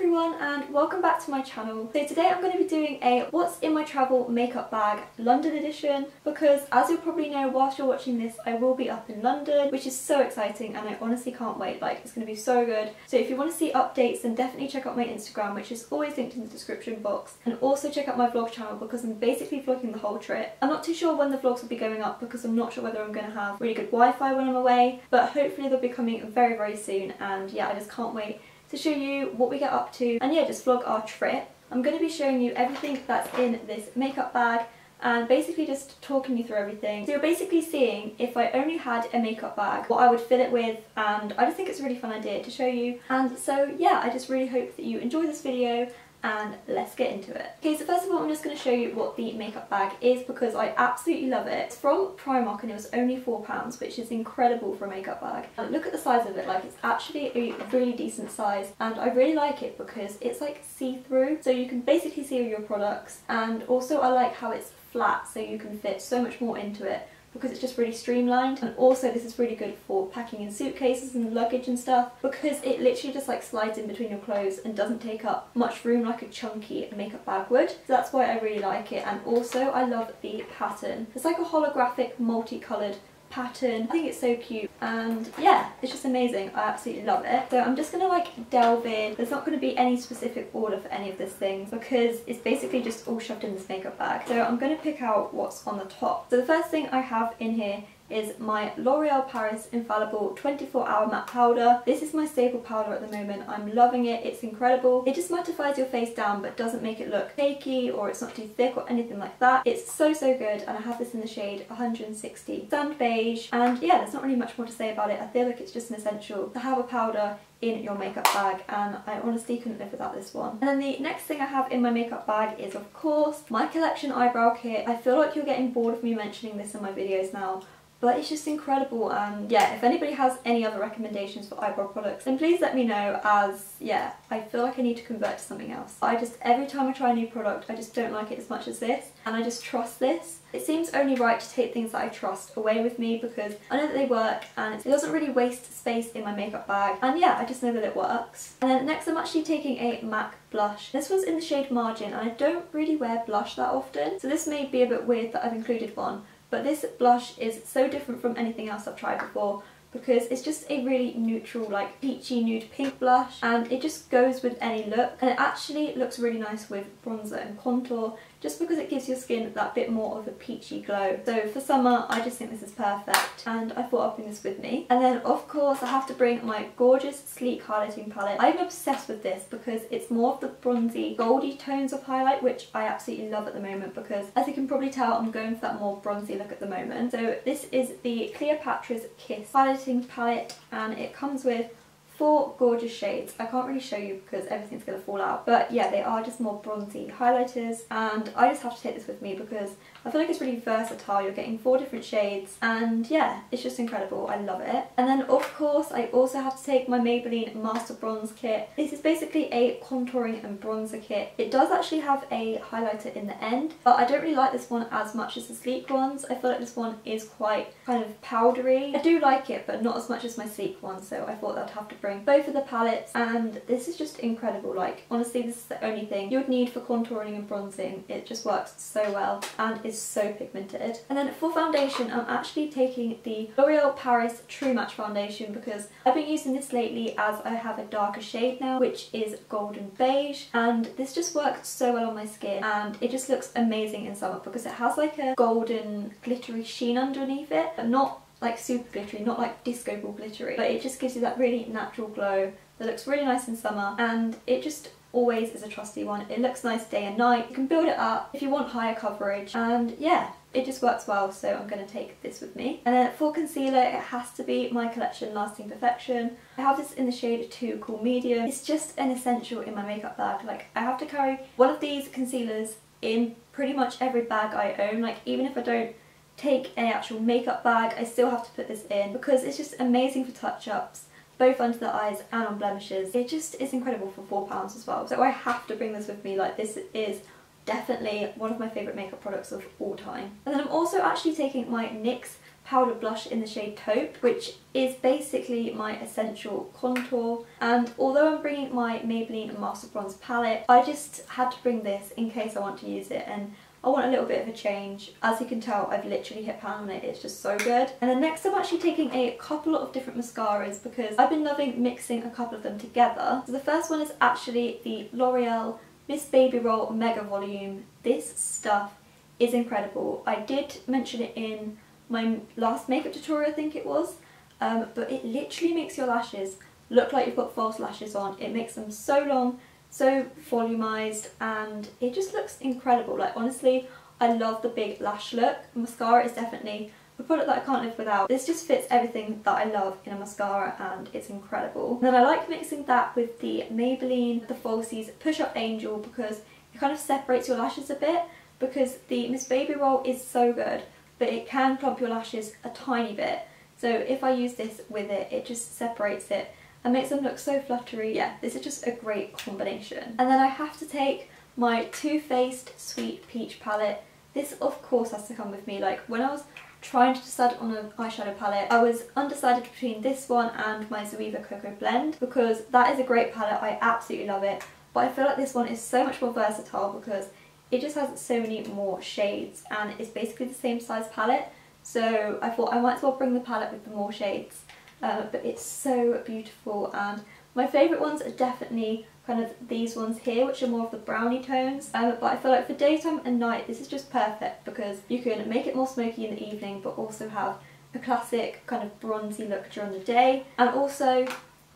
everyone and welcome back to my channel. So today I'm going to be doing a what's in my travel makeup bag London edition, because as you'll probably know whilst you're watching this I will be up in London, which is so exciting and I honestly can't wait. Like, it's going to be so good. So if you want to see updates then definitely check out my Instagram, which is always linked in the description box, and also check out my vlog channel because I'm basically vlogging the whole trip. I'm not too sure when the vlogs will be going up because I'm not sure whether I'm going to have really good Wi-Fi when I'm away, but hopefully they'll be coming very soon. And yeah, I just can't wait to show you what we get up to and yeah, just vlog our trip. I'm going to be showing you everything that's in this makeup bag and basically just talking you through everything. So you're basically seeing if I only had a makeup bag, what I would fill it with, and I just think it's a really fun idea to show you. And so yeah, I just really hope that you enjoy this video and let's get into it. Okay, so first of all I'm just going to show you what the makeup bag is because I absolutely love it. It's from Primark and it was only £4, which is incredible for a makeup bag. And look at the size of it, like it's actually a really decent size, and I really like it because it's like see-through, so you can basically see all your products, and also I like how it's flat so you can fit so much more into it because it's just really streamlined. And also this is really good for packing in suitcases and luggage and stuff because it literally just like slides in between your clothes and doesn't take up much room like a chunky makeup bag would. So that's why I really like it. And also I love the pattern. It's like a holographic multicoloured pattern. I think it's so cute and yeah, it's just amazing. I absolutely love it. So I'm just gonna like delve in. There's not going to be any specific order for any of this things because it's basically just all shoved in this makeup bag. So I'm going to pick out what's on the top. So the first thing I have in here is my L'Oreal Paris Infallible 24-hour matte powder. This is my staple powder at the moment. I'm loving it. It's incredible. It just mattifies your face down but doesn't make it look cakey or it's not too thick or anything like that. It's so good, and I have this in the shade 160 Sand Beige, and yeah, there's not really much more to say about it. I feel like it's just an essential to have a powder in your makeup bag, and I honestly couldn't live without this one. And then the next thing I have in my makeup bag is of course my Collection eyebrow kit. I feel like you're getting bored of me mentioning this in my videos now, but it's just incredible. And yeah, if anybody has any other recommendations for eyebrow products then please let me know, as yeah, I feel like I need to convert to something else. Every time I try a new product I just don't like it as much as this, and I just trust this. It seems only right to take things that I trust away with me because I know that they work and it doesn't really waste space in my makeup bag, and yeah, I just know that it works. And then next I'm actually taking a MAC blush. This one's in the shade Margin and I don't really wear blush that often, so this may be a bit weird that I've included one. But this blush is so different from anything else I've tried before because it's just a really neutral, like peachy nude pink blush, and it just goes with any look, and it actually looks really nice with bronzer and contour just because it gives your skin that bit more of a peachy glow. So for summer I just think this is perfect and I thought I'd bring this with me. And then of course I have to bring my gorgeous sleek highlighting palette. I'm obsessed with this because it's more of the bronzy goldy tones of highlight, which I absolutely love at the moment because as you can probably tell I'm going for that more bronzy look at the moment. So this is the Cleopatra's Kiss highlighting palette and it comes with 4 gorgeous shades. I can't really show you because everything's going to fall out, but yeah, they are just more bronzy highlighters, and I just have to take this with me because I feel like it's really versatile. You're getting 4 different shades and yeah, it's just incredible. I love it. And then of course I also have to take my Maybelline Master Bronze kit. This is basically a contouring and bronzer kit. It does actually have a highlighter in the end, but I don't really like this one as much as the sleek ones. I feel like this one is quite kind of powdery. I do like it but not as much as my sleek one, so I thought I'd have to bring both of the palettes, and this is just incredible. Like honestly, this is the only thing you would need for contouring and bronzing. It just works so well and is so pigmented. And then for foundation I'm actually taking the L'Oreal Paris True Match foundation because I've been using this lately as I have a darker shade now, which is golden beige, and this just works so well on my skin and it just looks amazing in summer because it has like a golden glittery sheen underneath it, but not like super glittery, not like disco ball glittery, but it just gives you that really natural glow that looks really nice in summer, and it just always is a trusty one. It looks nice day and night. You can build it up if you want higher coverage, and yeah, it just works well, so I'm going to take this with me. And then for concealer it has to be my Collection Lasting Perfection. I have this in the shade 2 Cool Medium. It's just an essential in my makeup bag. Like I have to carry one of these concealers in pretty much every bag I own. Like even if I don't take an actual makeup bag I still have to put this in because it's just amazing for touch-ups, both under the eyes and on blemishes. It just is incredible for £4 as well, so I have to bring this with me. Like this is definitely one of my favourite makeup products of all time. And then I'm also actually taking my NYX powder blush in the shade Taupe, which is basically my essential contour. And although I'm bringing my Maybelline Master Bronze palette, I just had to bring this in case I want to use it, and I want a little bit of a change. As you can tell, I've literally hit pan on it, it's just so good. And then next I'm actually taking a couple of different mascaras because I've been loving mixing a couple of them together. So the first one is actually the L'Oreal Miss Baby Roll Mega Volume. This stuff is incredible. I did mention it in my last makeup tutorial, I think it was, but it literally makes your lashes look like you've got false lashes on. It makes them so long, so volumized, and it just looks incredible. Like honestly, I love the big lash look. Mascara is definitely a product that I can't live without. This just fits everything that I love in a mascara and it's incredible. And then I like mixing that with the Maybelline The Falsies Push Up Angel because it kind of separates your lashes a bit, because the Miss Baby Roll is so good, but it can clump your lashes a tiny bit. So if I use this with it, it just separates it and makes them look so fluttery. Yeah, this is just a great combination. And then I have to take my Too Faced Sweet Peach palette. This of course has to come with me. Like when I was trying to decide on an eyeshadow palette, I was undecided between this one and my Zoeva Cocoa Blend, because that is a great palette, I absolutely love it, but I feel like this one is so much more versatile because it just has so many more shades and it's basically the same size palette. So I thought I might as well bring the palette with the more shades, but it's so beautiful. And my favourite ones are definitely kind of these ones here, which are more of the brownie tones, but I feel like for daytime and night this is just perfect because you can make it more smoky in the evening but also have a classic kind of bronzy look during the day. And also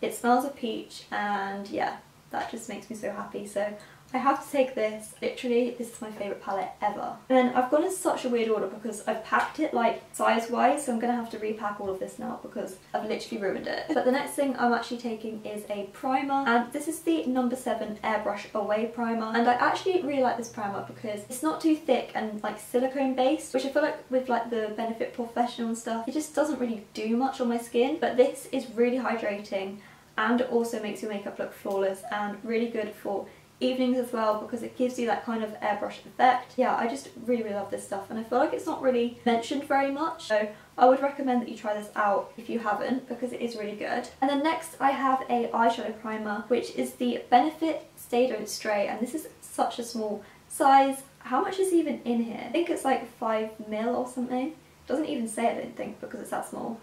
it smells of peach, and yeah, that just makes me so happy. So I have to take this. Literally, this is my favourite palette ever. And then I've gone in such a weird order because I've packed it like size-wise, so I'm going to have to repack all of this now because I've literally ruined it. But the next thing I'm actually taking is a primer, and this is the No. 7 Airbrush Away Primer. And I actually really like this primer because it's not too thick and like silicone based, which I feel like with like the Benefit Professional and stuff, it just doesn't really do much on my skin. But this is really hydrating and also makes your makeup look flawless and really good for evenings as well because it gives you that kind of airbrush effect. Yeah, I just really love this stuff, and I feel like it's not really mentioned very much, so I would recommend that you try this out if you haven't because it is really good. And then next I have a eyeshadow primer, which is the Benefit Stay Don't Stray, and this is such a small size. How much is even in here? I think it's like 5ml or something. It doesn't even say, I don't think, because it's that small.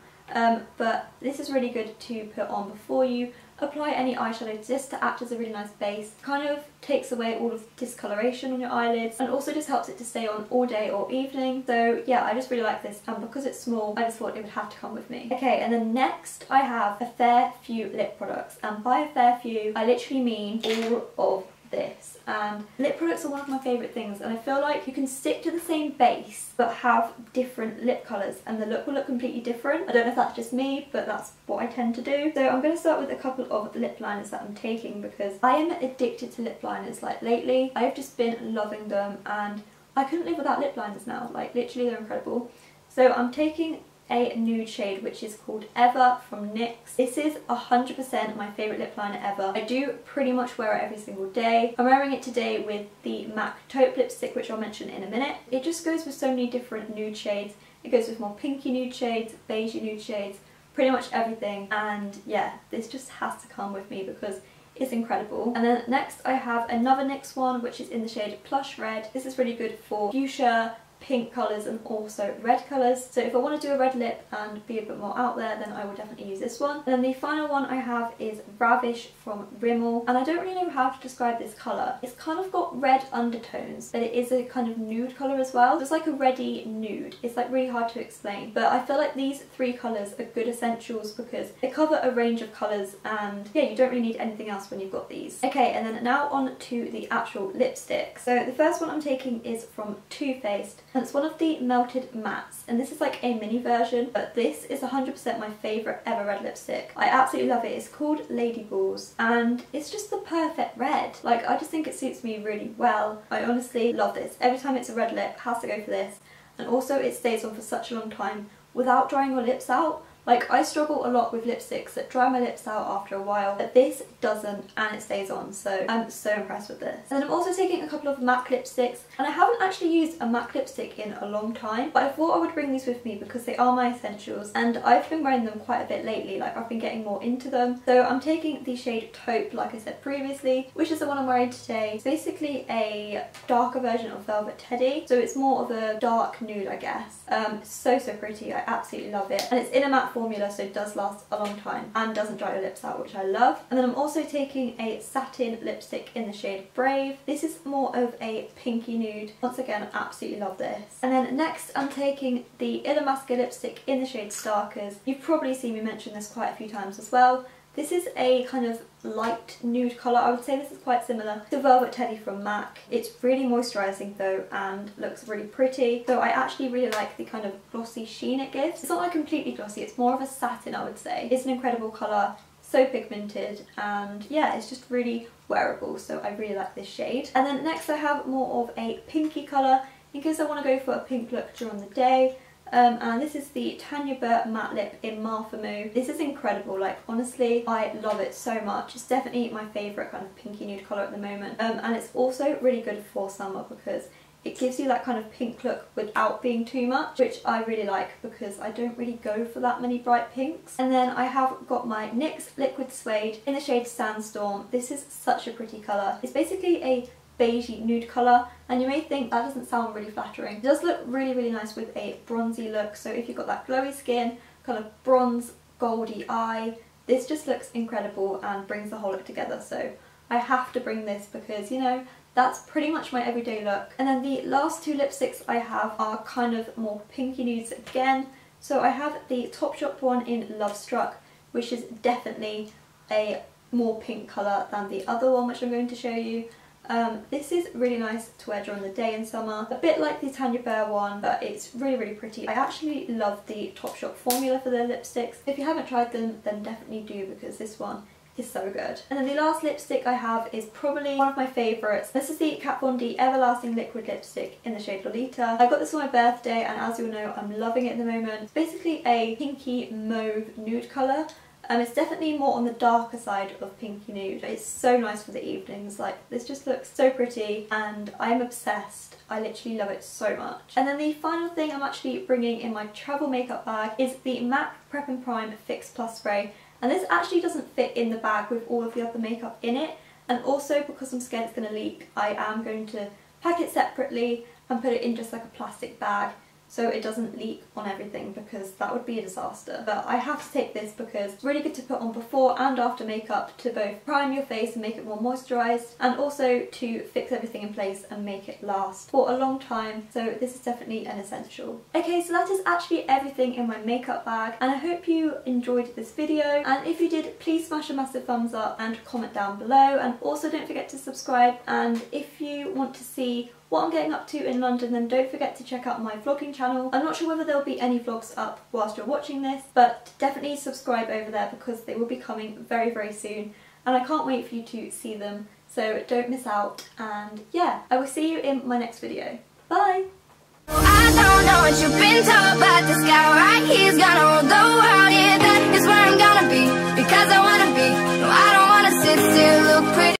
But this is really good to put on before you apply any eyeshadow, just to act as a really nice base. Kind of takes away all of the discoloration on your eyelids and also just helps it to stay on all day or evening. So yeah, I just really like this, and because it's small I just thought it would have to come with me. Okay, and then next I have a fair few lip products, and by a fair few I literally mean all of this. And lip products are one of my favourite things, and I feel like you can stick to the same base but have different lip colours and the look will look completely different. I don't know if that's just me, but that's what I tend to do. So I'm going to start with a couple of lip liners that I'm taking because I am addicted to lip liners. Like lately I've just been loving them and I couldn't live without lip liners now. Like literally they're incredible. So I'm taking a nude shade which is called Ever from NYX. This is 100% my favourite lip liner ever. I do pretty much wear it every single day. I'm wearing it today with the MAC Taupe lipstick, which I'll mention in a minute. It just goes with so many different nude shades. It goes with more pinky nude shades, beigey nude shades, pretty much everything, and yeah, this just has to come with me because it's incredible. And then next I have another NYX one which is in the shade Plush Red. This is really good for fuchsia, pink colours and also red colours. So if I want to do a red lip and be a bit more out there, then I would definitely use this one. And then the final one I have is Ravish from Rimmel, and I don't really know how to describe this colour. It's kind of got red undertones, but it is a kind of nude colour as well. It's like a reddy nude. It's like really hard to explain, but I feel like these three colours are good essentials because they cover a range of colours, and yeah, you don't really need anything else when you've got these. Okay, and then now on to the actual lipstick. So the first one I'm taking is from Too Faced, and it's one of the Melted Mattes, and this is like a mini version, but this is 100% my favourite ever red lipstick. I absolutely love it. It's called Lady Balls, and it's just the perfect red. Like, I just think it suits me really well. I honestly love this. Every time it's a red lip, it has to go for this, and also it stays on for such a long time without drying your lips out. Like, I struggle a lot with lipsticks that dry my lips out after a while, but this doesn't, and it stays on, so I'm so impressed with this. And then I'm also taking a couple of MAC lipsticks, and I haven't actually used a MAC lipstick in a long time, but I thought I would bring these with me because they are my essentials, and I've been wearing them quite a bit lately. Like, I've been getting more into them. So I'm taking the shade Taupe, like I said previously, which is the one I'm wearing today. It's basically a darker version of Velvet Teddy, so it's more of a dark nude, I guess. So pretty. I absolutely love it, and it's in a matte formula, so it does last a long time and doesn't dry your lips out, which I love. And then I'm also taking a satin lipstick in the shade Brave. This is more of a pinky nude. Once again, I absolutely love this. And then next I'm taking the Illamasqua lipstick in the shade Starkers. You've probably seen me mention this quite a few times as well. This is a kind of light nude colour. I would say this is quite similar to Velvet Teddy from MAC. It's really moisturising though and looks really pretty. So I actually really like the kind of glossy sheen it gives. It's not like completely glossy, it's more of a satin, I would say. It's an incredible colour, so pigmented, and yeah, it's just really wearable, so I really like this shade. And then next I have more of a pinky colour in case I want to go for a pink look during the day. And this is the Tanya Burr Matte Lip in Martha Moo. This is incredible, like honestly I love it so much. It's definitely my favourite kind of pinky nude colour at the moment, and it's also really good for summer because it gives you that kind of pink look without being too much, which I really like because I don't really go for that many bright pinks. And then I have got my NYX Liquid Suede in the shade Sandstorm. This is such a pretty colour. It's basically a beigey nude colour, and you may think that doesn't sound really flattering. It does look really nice with a bronzy look, so if you've got that glowy skin, kind of bronze goldy eye, this just looks incredible and brings the whole look together. So I have to bring this because, you know, that's pretty much my everyday look. And then the last two lipsticks I have are kind of more pinky nudes again. So I have the Topshop one in Love Struck, which is definitely a more pink colour than the other one, which I'm going to show you. This is really nice to wear during the day in summer, a bit like the Tanya Burr one, but it's really pretty. I actually love the Topshop formula for their lipsticks. If you haven't tried them, then definitely do because this one is so good. And then the last lipstick I have is probably one of my favourites. This is the Kat Von D Everlasting Liquid Lipstick in the shade Lolita. I got this for my birthday, and as you'll know, I'm loving it at the moment. It's basically a pinky mauve nude colour. It's definitely more on the darker side of pinky nude. It's so nice for the evenings. Like, this just looks so pretty and I'm obsessed. I literally love it so much. And then the final thing I'm actually bringing in my travel makeup bag is the MAC Prep and Prime Fix Plus Spray. And this actually doesn't fit in the bag with all of the other makeup in it. And also because I'm scared it's going to leak, I am going to pack it separately and put it in just like a plastic bag, so it doesn't leak on everything because that would be a disaster. But I have to take this because it's really good to put on before and after makeup to both prime your face and make it more moisturised, and also to fix everything in place and make it last for a long time. So this is definitely an essential. Okay, so that is actually everything in my makeup bag, and I hope you enjoyed this video, and if you did, please smash a massive thumbs up and comment down below, and also don't forget to subscribe. And if you want to see what I'm getting up to in London, then don't forget to check out my vlogging channel. I'm not sure whether there'll be any vlogs up whilst you're watching this, but definitely subscribe over there because they will be coming very soon, and I can't wait for you to see them, so don't miss out. And yeah, I will see you in my next video. Bye! I don't know what you've been told, but